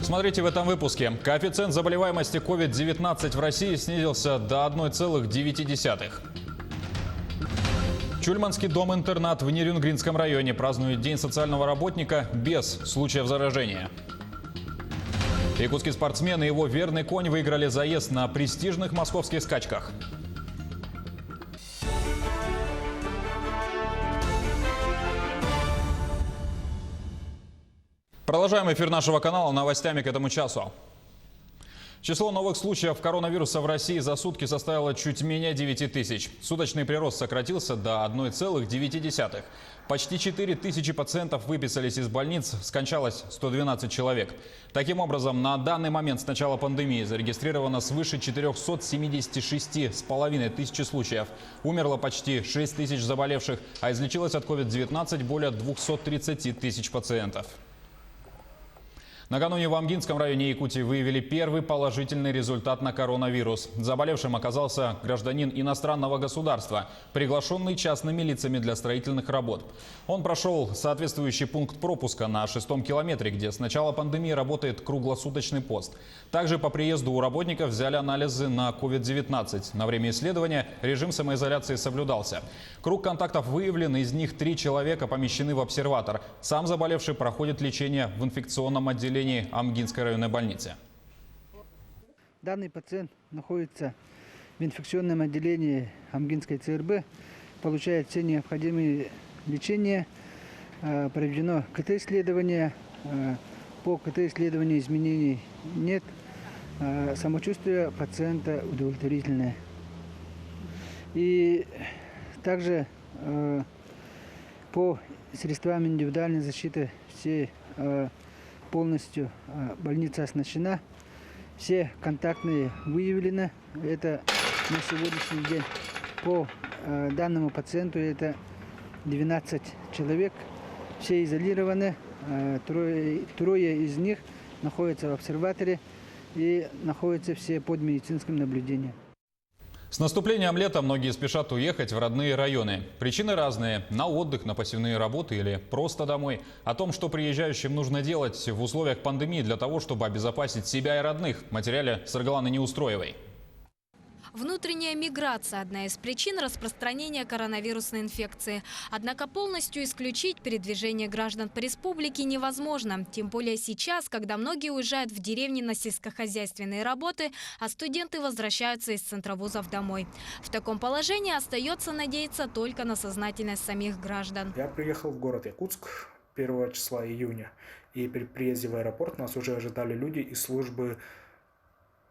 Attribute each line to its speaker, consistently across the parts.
Speaker 1: Смотрите в этом выпуске. Коэффициент заболеваемости COVID-19 в России снизился до 1,9. Чульманский дом-интернат в Нерюнгринском районе празднует День социального работника без случаев заражения. Якутский спортсмен и его верный конь выиграли заезд на престижных московских скачках. Продолжаем эфир нашего канала новостями к этому часу. Число новых случаев коронавируса в России за сутки составило чуть менее 9 тысяч. Суточный прирост сократился до 1,9. Почти 4 тысячи пациентов выписались из больниц, скончалось 112 человек. Таким образом, на данный момент с начала пандемии зарегистрировано свыше 476,5 тысячи случаев. Умерло почти 6 тысяч заболевших, а излечилось от COVID-19 более 230 тысяч пациентов. Накануне в Амгинском районе Якутии выявили первый положительный результат на коронавирус. Заболевшим оказался гражданин иностранного государства, приглашенный частными лицами для строительных работ. Он прошел соответствующий пункт пропуска на 6-м километре, где с начала пандемии работает круглосуточный пост. Также по приезду у работников взяли анализы на COVID-19. На время исследования режим самоизоляции соблюдался. Круг контактов выявлен, из них 3 человека помещены в обсерватор. Сам заболевший проходит лечение в инфекционном отделении Амгинской районной больницы.
Speaker 2: Данный пациент находится в инфекционном отделении Амгинской ЦРБ, получает все необходимые лечения. Проведено КТ-исследование. По КТ-исследованию изменений нет. Самочувствие пациента удовлетворительное. И также по средствам индивидуальной защиты все полностью больница оснащена. Все контактные выявлены. Это на сегодняшний день по данному пациенту это 12 человек. Все изолированы. Трое из них находятся в обсерваторе и находятся все под медицинским наблюдением.
Speaker 1: С наступлением лета многие спешат уехать в родные районы. Причины разные – на отдых, на посевные работы или просто домой. О том, что приезжающим нужно делать в условиях пандемии для того, чтобы обезопасить себя и родных, в материале Саргаланы Неустроевой.
Speaker 3: Внутренняя миграция – одна из причин распространения коронавирусной инфекции. Однако полностью исключить передвижение граждан по республике невозможно. Тем более сейчас, когда многие уезжают в деревни на сельскохозяйственные работы, а студенты возвращаются из центровузов домой. В таком положении остается надеяться только на сознательность самих граждан.
Speaker 4: Я приехал в город Якутск 1 числа июня. И при приезде в аэропорт нас уже ожидали люди из службы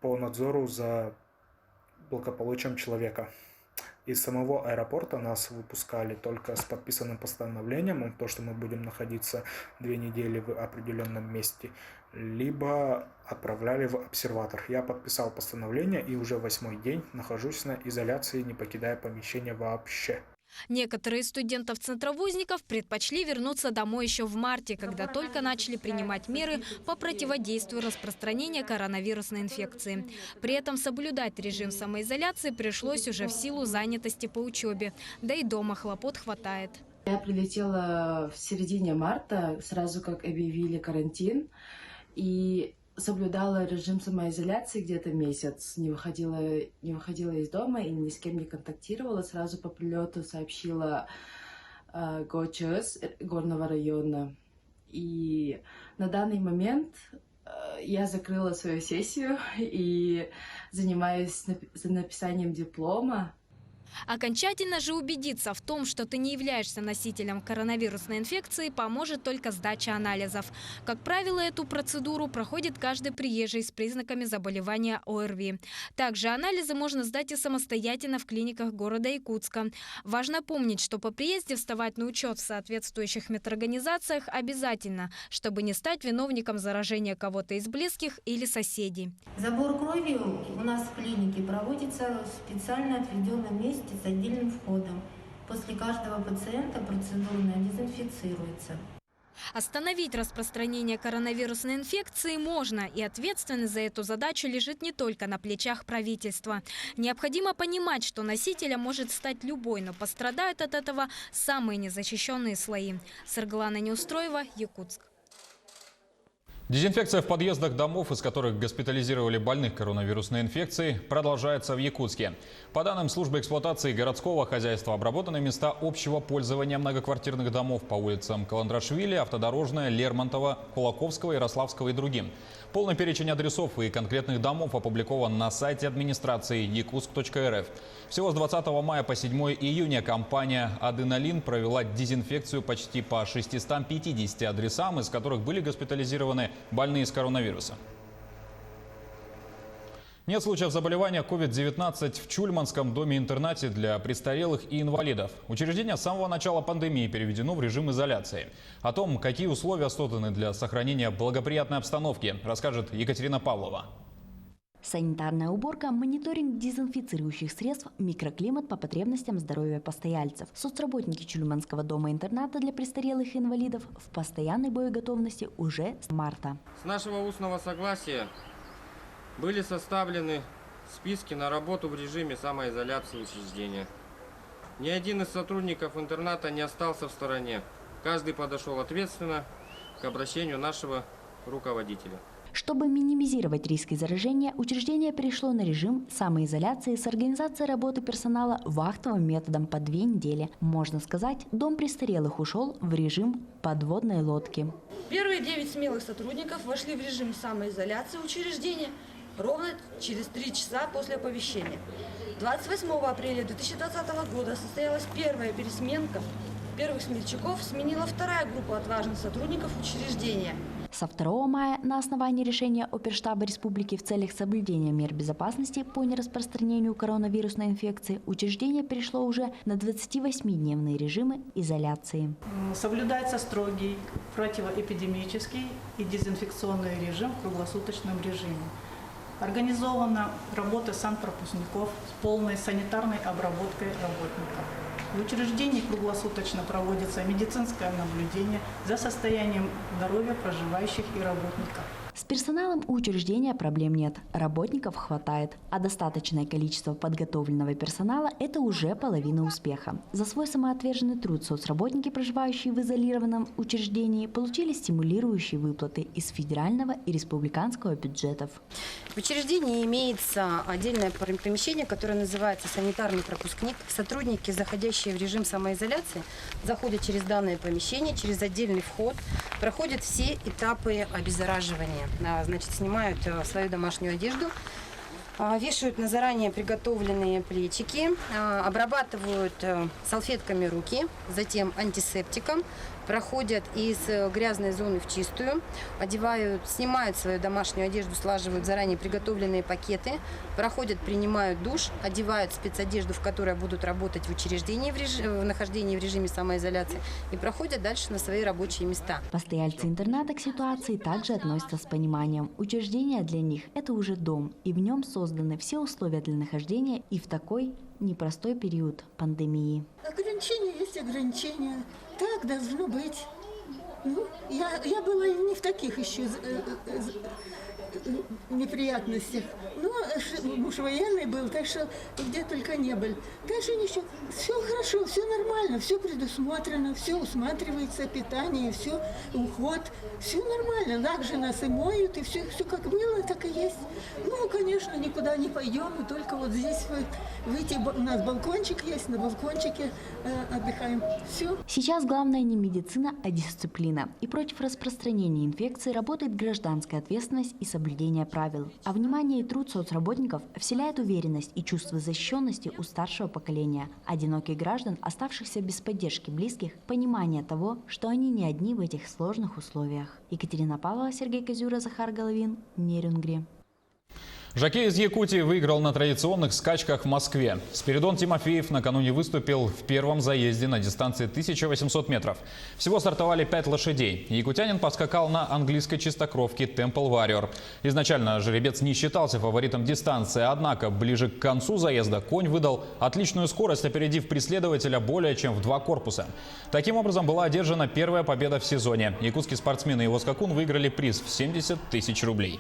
Speaker 4: по надзору за благополучием человека. Из самого аэропорта нас выпускали только с подписанным постановлением, то, что мы будем находиться 2 недели в определенном месте, либо отправляли в обсерватор. Я подписал постановление и уже 8-й день нахожусь на изоляции, не покидая помещение вообще.
Speaker 3: Некоторые из студентов-центровузников предпочли вернуться домой еще в марте, когда только начали принимать меры по противодействию распространению коронавирусной инфекции. При этом соблюдать режим самоизоляции пришлось уже в силу занятости по учебе. Да и дома хлопот хватает.
Speaker 5: Я прилетела в середине марта, сразу как объявили карантин, и соблюдала режим самоизоляции где-то месяц, не выходила из дома и ни с кем не контактировала. Сразу по прилету сообщила ГОЧС горного района. И на данный момент я закрыла свою сессию и занимаюсь написанием диплома.
Speaker 3: Окончательно же убедиться в том, что ты не являешься носителем коронавирусной инфекции, поможет только сдача анализов. Как правило, эту процедуру проходит каждый приезжий с признаками заболевания ОРВИ. Также анализы можно сдать и самостоятельно в клиниках города Якутска. Важно помнить, что по приезде вставать на учет в соответствующих медорганизациях обязательно, чтобы не стать виновником заражения кого-то из близких или соседей.
Speaker 6: Забор крови у нас в клинике проводится в специально отведенном месте с отдельным входом. После каждого пациента процедурно дезинфицируется.
Speaker 3: Остановить распространение коронавирусной инфекции можно, и ответственность за эту задачу лежит не только на плечах правительства. Необходимо понимать, что носителем может стать любой, но пострадают от этого самые незащищенные слои. Саргалана Неустроева, Якутск.
Speaker 1: Дезинфекция в подъездах домов, из которых госпитализировали больных коронавирусной инфекцией, продолжается в Якутске. По данным службы эксплуатации городского хозяйства, обработаны места общего пользования многоквартирных домов по улицам Каландрашвили, Автодорожная, Лермонтова, Кулаковского, Ярославского и другим. Полный перечень адресов и конкретных домов опубликован на сайте администрации yakutsk.rf. Всего с 20 мая по 7 июня компания «Адреналин» провела дезинфекцию почти по 650 адресам, из которых были госпитализированы больные с коронавирусом. Нет случаев заболевания COVID-19 в Чульманском доме-интернате для престарелых и инвалидов. Учреждение с самого начала пандемии переведено в режим изоляции. О том, какие условия созданы для сохранения благоприятной обстановки, расскажет Екатерина Павлова.
Speaker 7: Санитарная уборка, мониторинг дезинфицирующих средств, микроклимат по потребностям здоровья постояльцев. Соцработники Чульманского дома-интерната для престарелых и инвалидов в постоянной боеготовности уже с марта.
Speaker 8: С нашего устного согласия были составлены списки на работу в режиме самоизоляции учреждения. Ни один из сотрудников интерната не остался в стороне. Каждый подошел ответственно к обращению нашего руководителя.
Speaker 7: Чтобы минимизировать риски заражения, учреждение перешло на режим самоизоляции с организацией работы персонала вахтовым методом по 2 недели. Можно сказать, дом престарелых ушел в режим подводной лодки.
Speaker 9: Первые 9 смелых сотрудников вошли в режим самоизоляции учреждения ровно через 3 часа после оповещения. 28 апреля 2020 года состоялась первая пересменка. Первых смельчаков сменила вторая группа отважных сотрудников учреждения.
Speaker 7: Со 2 мая на основании решения Оперштаба Республики в целях соблюдения мер безопасности по нераспространению коронавирусной инфекции учреждение перешло уже на 28-дневные режимы изоляции.
Speaker 10: Соблюдается строгий противоэпидемический и дезинфекционный режим в круглосуточном режиме. Организована работа санпропускников с полной санитарной обработкой работников. В учреждении круглосуточно проводится медицинское наблюдение за состоянием здоровья проживающих и работников.
Speaker 7: С персоналом у учреждения проблем нет, работников хватает, а достаточное количество подготовленного персонала – это уже половина успеха. За свой самоотверженный труд соцработники, проживающие в изолированном учреждении, получили стимулирующие выплаты из федерального и республиканского бюджетов.
Speaker 11: В учреждении имеется отдельное помещение, которое называется санитарный пропускник. Сотрудники, заходящие в режим самоизоляции, заходят через данное помещение, через отдельный вход, проходят все этапы обеззараживания. Значит, снимают свою домашнюю одежду, вешают на заранее приготовленные плечики, обрабатывают салфетками руки, затем антисептиком, проходят из грязной зоны в чистую, снимают свою домашнюю одежду, слаживают заранее приготовленные пакеты, проходят, принимают душ, одевают спецодежду, в которой будут работать в учреждении, в нахождении в режиме самоизоляции, и проходят дальше на свои рабочие места.
Speaker 7: Постояльцы интерната к ситуации также относятся с пониманием. Учреждение для них – это уже дом, и в нем созданы все условия для нахождения и в такой непростой период пандемии.
Speaker 12: Ограничения есть ограничения. Так должно быть. Ну, я была не в таких еще неприятностях. Но муж военный был, так что где только не был. Так что ничего, все хорошо, все нормально, все предусмотрено, все усматривается, питание, все, уход, все нормально. Также нас и моют, и все как было, так и есть. Ну, конечно, никуда не пойдем, мы только вот здесь выйти, у нас балкончик есть, на балкончике отдыхаем. Все.
Speaker 7: Сейчас главное не медицина, а дисциплина. И против распространения инфекции работает гражданская ответственность и соблюдение правил. А внимание и труд соцработников вселяет уверенность и чувство защищенности у старшего поколения. Одиноких граждан, оставшихся без поддержки близких, понимание того, что они не одни в этих сложных условиях. Екатерина Павлова, Сергей Козюра, Захар Головин, Нерюнгри.
Speaker 1: Жокей из Якутии выиграл на традиционных скачках в Москве. Спиридон Тимофеев накануне выступил в первом заезде на дистанции 1800 метров. Всего стартовали 5 лошадей. Якутянин поскакал на английской чистокровке Temple Warrior. Изначально жеребец не считался фаворитом дистанции, однако ближе к концу заезда конь выдал отличную скорость, опередив преследователя более чем в 2 корпуса. Таким образом была одержана первая победа в сезоне. Якутский спортсмен и его скакун выиграли приз в 70 000 рублей.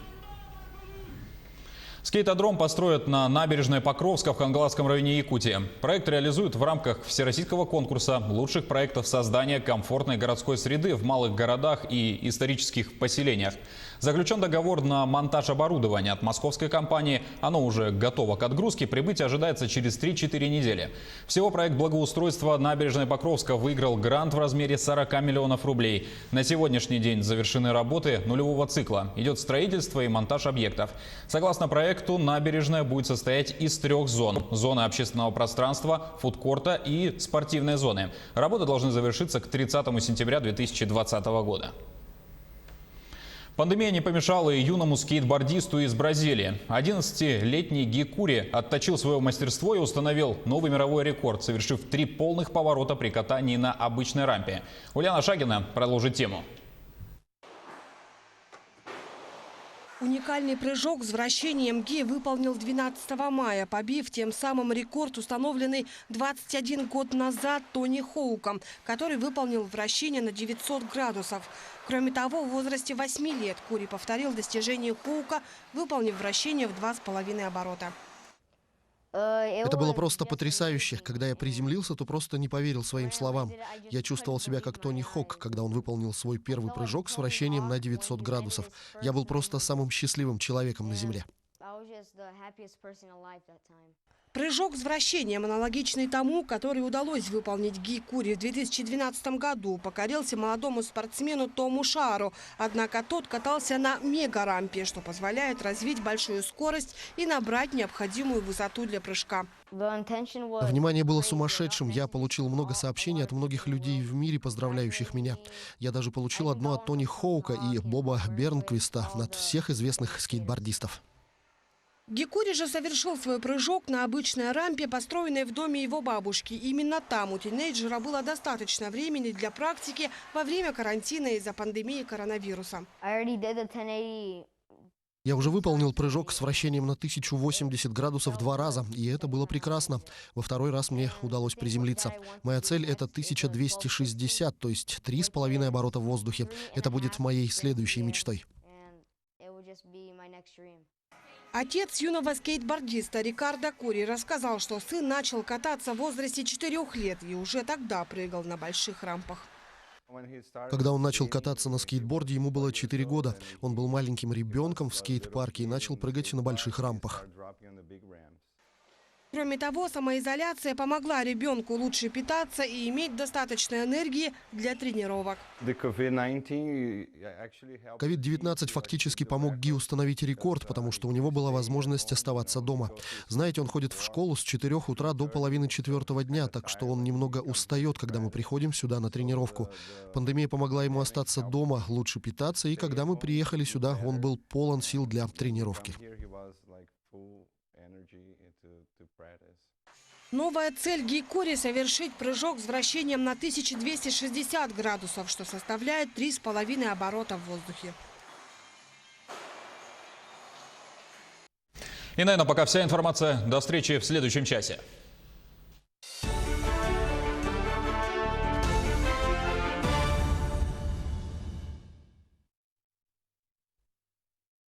Speaker 1: Скейтодром построят на набережной Покровска в Хангаласском районе Якутии. Проект реализуют в рамках всероссийского конкурса лучших проектов создания комфортной городской среды в малых городах и исторических поселениях. Заключен договор на монтаж оборудования от московской компании. Оно уже готово к отгрузке. Прибытие ожидается через 3-4 недели. Всего проект благоустройства набережной Покровска выиграл грант в размере 40 миллионов рублей. На сегодняшний день завершены работы нулевого цикла. Идет строительство и монтаж объектов. Согласно проекту, набережная будет состоять из 3 зон. Зоны общественного пространства, фудкорта и спортивной зоны. Работы должны завершиться к 30 сентября 2020 года. Пандемия не помешала и юному скейтбордисту из Бразилии. 11-летний Гикури отточил свое мастерство и установил новый мировой рекорд, совершив 3 полных поворота при катании на обычной рампе. Ульяна Шагина продолжит тему.
Speaker 13: Уникальный прыжок с вращением Ги выполнил 12 мая, побив тем самым рекорд, установленный 21 год назад Тони Хоуком, который выполнил вращение на 900 градусов. Кроме того, в возрасте 8 лет Кури повторил достижение Хоука, выполнив вращение в 2,5 оборота.
Speaker 14: Это было просто потрясающе. Когда я приземлился, то просто не поверил своим словам. Я чувствовал себя как Тони Хок, когда он выполнил свой первый прыжок с вращением на 900 градусов. Я был просто самым счастливым человеком на Земле.
Speaker 13: Прыжок с вращением, аналогичный тому, который удалось выполнить Ги Кури в 2012 году, покорился молодому спортсмену Тому Шару. Однако тот катался на мегарампе, что позволяет развить большую скорость и набрать необходимую высоту для прыжка.
Speaker 14: Внимание было сумасшедшим. Я получил много сообщений от многих людей в мире, поздравляющих меня. Я даже получил одно от Тони Хоука и Боба Бернквиста, от всех известных скейтбордистов.
Speaker 13: Гикури же совершил свой прыжок на обычной рампе, построенной в доме его бабушки. Именно там у тинейджера было достаточно времени для практики во время карантина из-за пандемии коронавируса.
Speaker 14: Я уже выполнил прыжок с вращением на 1080 градусов 2 раза, и это было прекрасно. Во второй раз мне удалось приземлиться. Моя цель – это 1260, то есть 3,5 оборота в воздухе. Это будет моей следующей мечтой.
Speaker 13: Отец юного скейтбордиста Рикардо Кури рассказал, что сын начал кататься в возрасте 4 лет и уже тогда прыгал на больших рампах.
Speaker 14: Когда он начал кататься на скейтборде, ему было 4 года. Он был маленьким ребенком в скейт-парке и начал прыгать на больших рампах.
Speaker 13: Кроме того, самоизоляция помогла ребенку лучше питаться и иметь достаточно энергии для тренировок.
Speaker 14: COVID-19 фактически помог Ги установить рекорд, потому что у него была возможность оставаться дома. Знаете, он ходит в школу с 4 утра до половины 4 дня, так что он немного устает, когда мы приходим сюда на тренировку. Пандемия помогла ему остаться дома, лучше питаться, и когда мы приехали сюда, он был полон сил для тренировки.
Speaker 13: Новая цель Ги Кури – совершить прыжок с вращением на 1260 градусов, что составляет 3,5 оборота в воздухе.
Speaker 1: И, наверное, пока вся информация. До встречи в следующем часе.